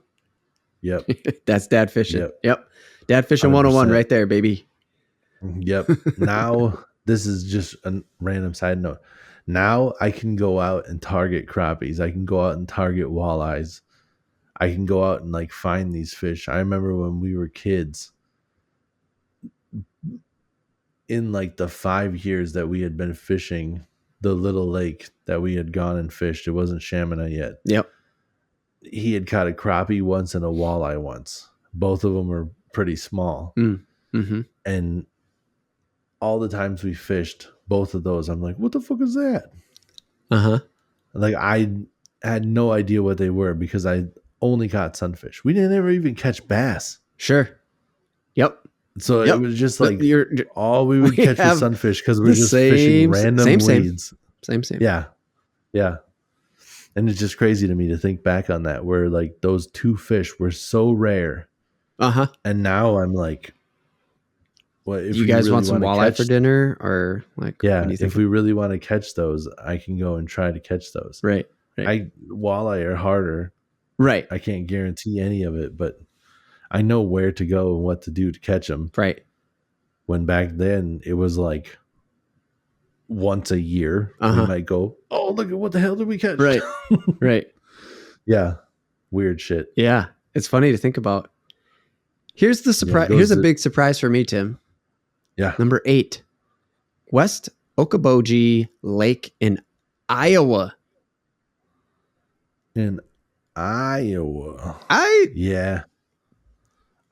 Yep. That's dad fishing. Yep. Dad fishing 101 right there, baby. Yep. Now, this is just a random side note. Now I can go out and target crappies. I can go out and target walleyes. I can go out and like find these fish. I remember when we were kids, in like the 5 years that we had been fishing the little lake that we had gone and fished, it wasn't Chaminade yet. Yep. He had caught a crappie once and a walleye once. Both of them were pretty small. Mm-hmm. And all the times we fished both of those, I'm like, what the fuck is that? Like I had no idea what they were because I only caught sunfish. We didn't ever even catch bass. Sure. Yep. So it was just like all we would catch was sunfish because we're just fishing random weeds. Same. Yeah. And it's just crazy to me to think back on that, where like those 2 fish were so rare. And now I'm like, what if you guys really want some walleye for dinner, or like? Yeah, if we really want to catch those, I can go and try to catch those. Right. Walleye are harder. Right. I can't guarantee any of it, but I know where to go and what to do to catch them. Right. when back then it was like once a year we might go, oh, look at what the hell did we catch? Right. Right. Yeah. Weird shit. Yeah. It's funny to think about. Here's the surprise. Here's a big surprise for me, Tim. Yeah. Number 8, West Okoboji Lake in Iowa. In Iowa. I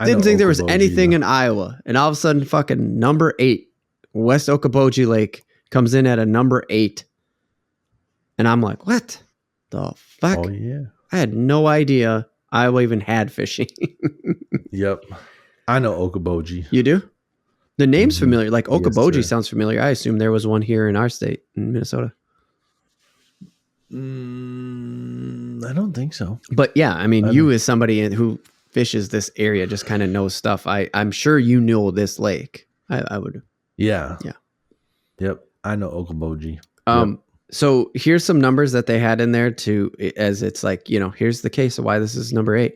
didn't think there was anything in Iowa. And all of a sudden, fucking number 8, West Okoboji Lake comes in at a number 8. And I'm like, what the fuck? Oh, yeah. I had no idea Iowa even had fishing. Yep. I know Okoboji. You do? The name's familiar. Like Okoboji sounds familiar. I assume there was one here in our state, in Minnesota. I don't think so. But yeah, I mean, you as somebody who fishes this area just kind of knows stuff. I'm sure you know this lake. I would. Yeah. Yeah. Yep. I know Okoboji. Yep. So here's some numbers that they had in there as it's like, here's the case of why this is number 8.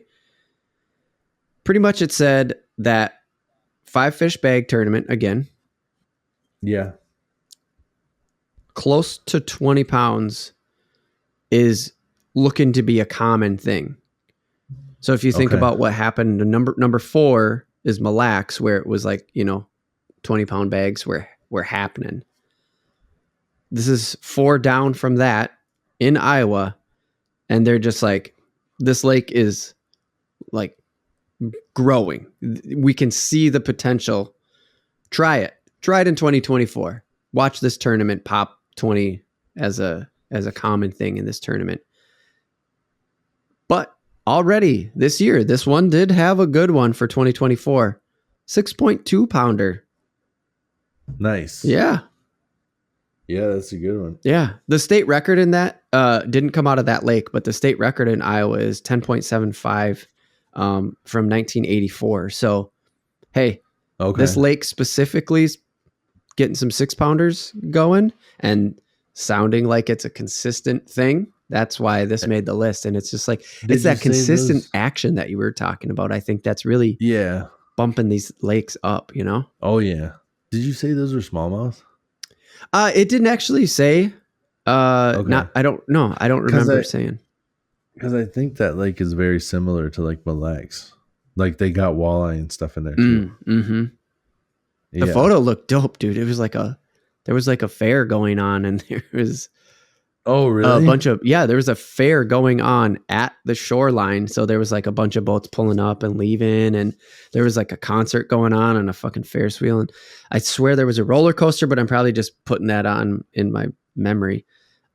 Pretty much it said that 5 fish bag tournament again. Yeah. Close to 20 pounds is looking to be a common thing. So if you think about what happened, number 4 is Mille Lacs, where it was like, 20-pound bags were happening. This is 4 down from that in Iowa. And they're just like, this lake is like growing. We can see the potential. Try it in 2024. Watch this tournament pop 20 as a common thing in this tournament. But already this year, this one did have a good one for 2024. 6.2 pounder. Nice. Yeah. Yeah, that's a good one. Yeah. The state record in that didn't come out of that lake, but the state record in Iowa is 10.75 from 1984. So, hey, this lake specifically is getting some 6-pounders going and sounding like it's a consistent thing. That's why this made the list. And it's just like, it's that consistent action that you were talking about. I think that's really bumping these lakes up, Oh, yeah. Did you say those were smallmouth? It didn't actually say. I don't know. I don't remember saying. Because I think that lake is very similar to like Mille Lacs. Like they got walleye and stuff in there too. Mm-hmm. The photo looked dope, dude. It was like there was like a fair going on, and there was really? a bunch of there was a fair going on at the shoreline. So there was like a bunch of boats pulling up and leaving, and there was like a concert going on and a fucking Ferris wheel. And I swear there was a roller coaster, but I'm probably just putting that on in my memory.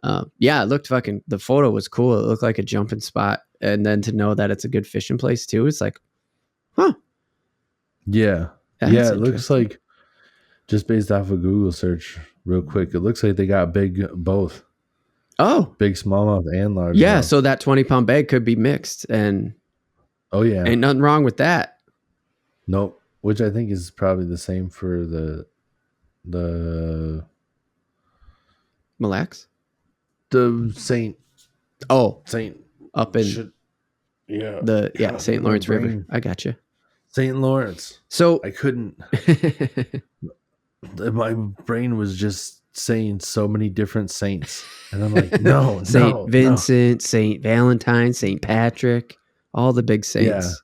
It looked the photo was cool. It looked like a jumping spot. And then to know that it's a good fishing place too, it's like, huh. Yeah. Yeah. It looks like, just based off of Google search real quick, it looks like they got both. Oh, big smallmouth and large. Yeah. So that 20-pound bag could be mixed, and ain't nothing wrong with that. Nope. Which I think is probably the same for the Mille Lacs? The Saint up in St. Lawrence River. I got you. St. Lawrence. So I couldn't. My brain was just saying so many different saints, and I'm like, no, Saint Vincent, Saint Valentine, Saint Patrick, all the big saints.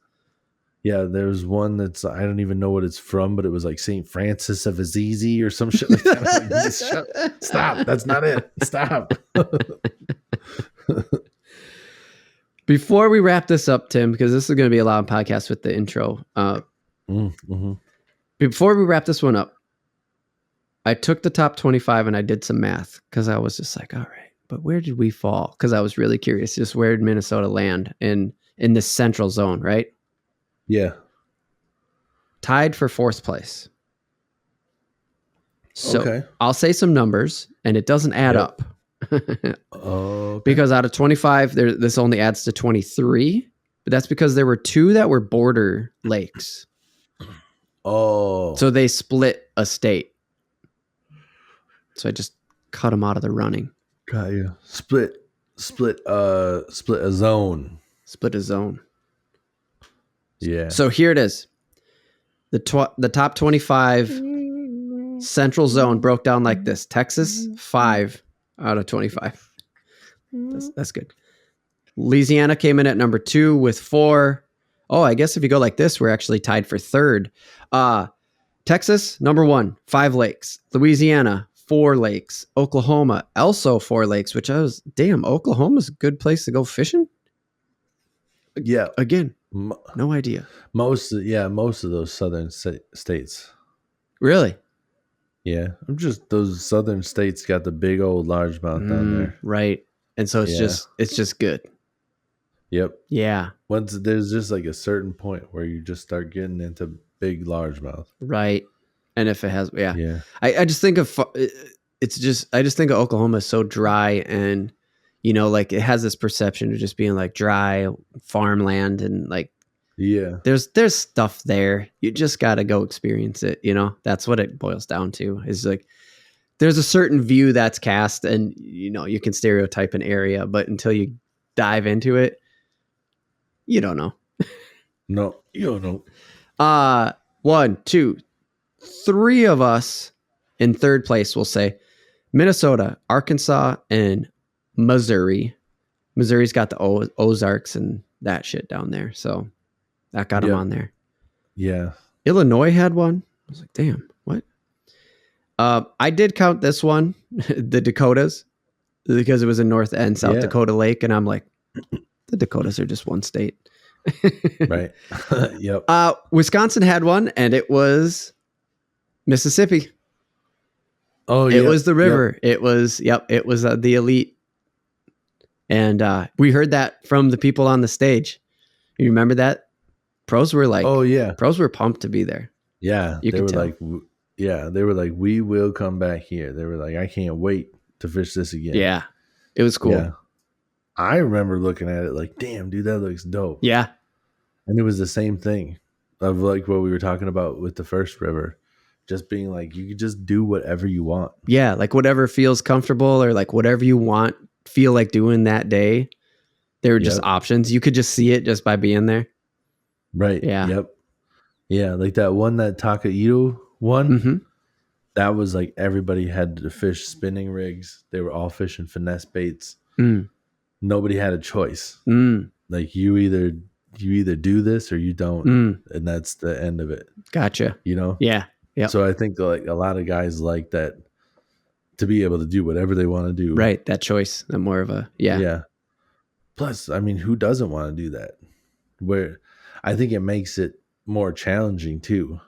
Yeah. There's one that's I don't even know what it's from, but it was like Saint Francis of Assisi or some shit like that. Like, stop. That's not it. Stop. Before we wrap this up, Tim, because this is going to be a long podcast with the intro. Before we wrap this one up, I took the top 25 and I did some math because I was just like, all right, but where did we fall? Because I was really curious, just where did Minnesota land in the central zone, right? Yeah. Tied for 4th place. So I'll say some numbers and it doesn't add up. Because out of 25, this only adds to 23, but that's because there were 2 that were border lakes. So they split a state. So I just cut them out of the running. Got you. Split a zone. Split a zone. Yeah. So here it is. The top 25 Central Zone broke down like this. Texas, 5 out of 25. That's good. Louisiana came in at number 2 with 4. Oh, I guess if you go like this, we're actually tied for third. Texas, number 1, 5 lakes. Louisiana, 4 lakes. Oklahoma, also 4 lakes, which Oklahoma's a good place to go fishing? Yeah. Again, no idea. Most of those southern states. Really? Yeah. Those southern states got the big old largemouth down there. Right. And so it's just good. Yep. Yeah. Once there's just like a certain point where you just start getting into big largemouth. Right. And if it has, I just think of Oklahoma is so dry, and like it has this perception of just being like dry farmland, and like there's stuff there. You just got to go experience it. That's what it boils down to. Is like there's a certain view that's cast, and you can stereotype an area, but until you dive into it, you don't know. No, you don't know. 1, 2, 3 of us in third place will say Minnesota, Arkansas, and Missouri. Missouri's got the Ozarks and that shit down there, so that got them on there. Yeah. Illinois had one. I was like, damn, what? I did count this one, the Dakotas, because it was in North and South Dakota Lake, and I'm like, the Dakotas are just one state. Right. Yep. Wisconsin had one, and it was Mississippi. Oh, it was the river. Yep. It was the elite. And we heard that from the people on the stage. You remember that? Pros were like, oh yeah, pros were pumped to be there. Yeah. They were like, we will come back here. They were like, I can't wait to fish this again. Yeah. It was cool. Yeah. I remember looking at it like, damn, dude, that looks dope. Yeah. And it was the same thing of like what we were talking about with the first river, just being like, you could just do whatever you want. Yeah. Like whatever feels comfortable, or like whatever you feel like doing that day. There were just options. You could just see it just by being there. Right. Yeah. Yep. Yeah. Like that Takaido one. Mm-hmm. That was like everybody had to fish spinning rigs. They were all fishing finesse baits. Nobody had a choice. Like you either do this or you don't, and that's the end of it. Gotcha. Yeah. Yeah. So I think like a lot of guys like that, to be able to do whatever they want to do. Right. That choice. That more of a Yeah. Plus, I mean, who doesn't want to do that? Where I think it makes it more challenging too.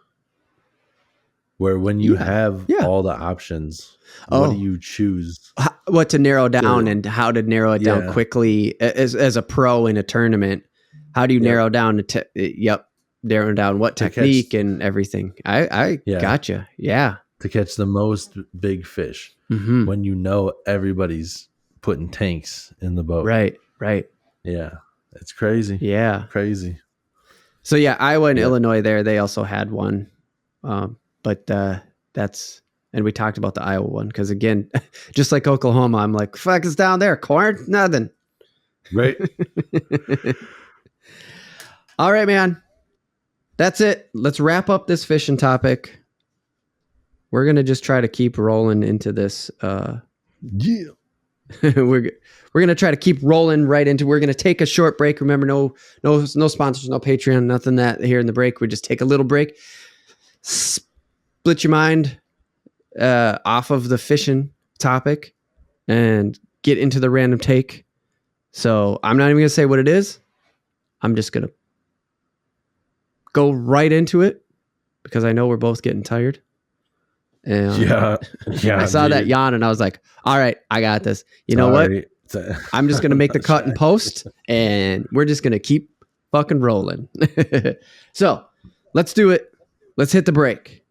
Where when you have all the options, what do you choose? What to narrow down and how to narrow it down quickly as a pro in a tournament? How do you narrow down narrow down what technique and everything? I gotcha. Yeah. To catch the most big fish when everybody's putting tanks in the boat. Right. Yeah. It's crazy. Yeah. Crazy. So Iowa and Illinois there, they also had one. But and we talked about the Iowa one because, again, just like Oklahoma, I'm like, fuck, it's down there. Corn? Nothing. Right. All right, man. That's it. Let's wrap up this fishing topic. We're going to just try to keep rolling into this. Yeah. We're going to try to keep rolling right into. We're going to take a short break. Remember, no sponsors, no Patreon, nothing that here in the break. We just take a little break. Split your mind off of the fishing topic and get into the random take. So I'm not even going to say what it is. I'm just going to go right into it because I know we're both getting tired. And I saw that yawn and I was like, all right, I got this. You know what? I'm just going to make the cut and post and we're just going to keep fucking rolling. So let's do it. Let's hit the break.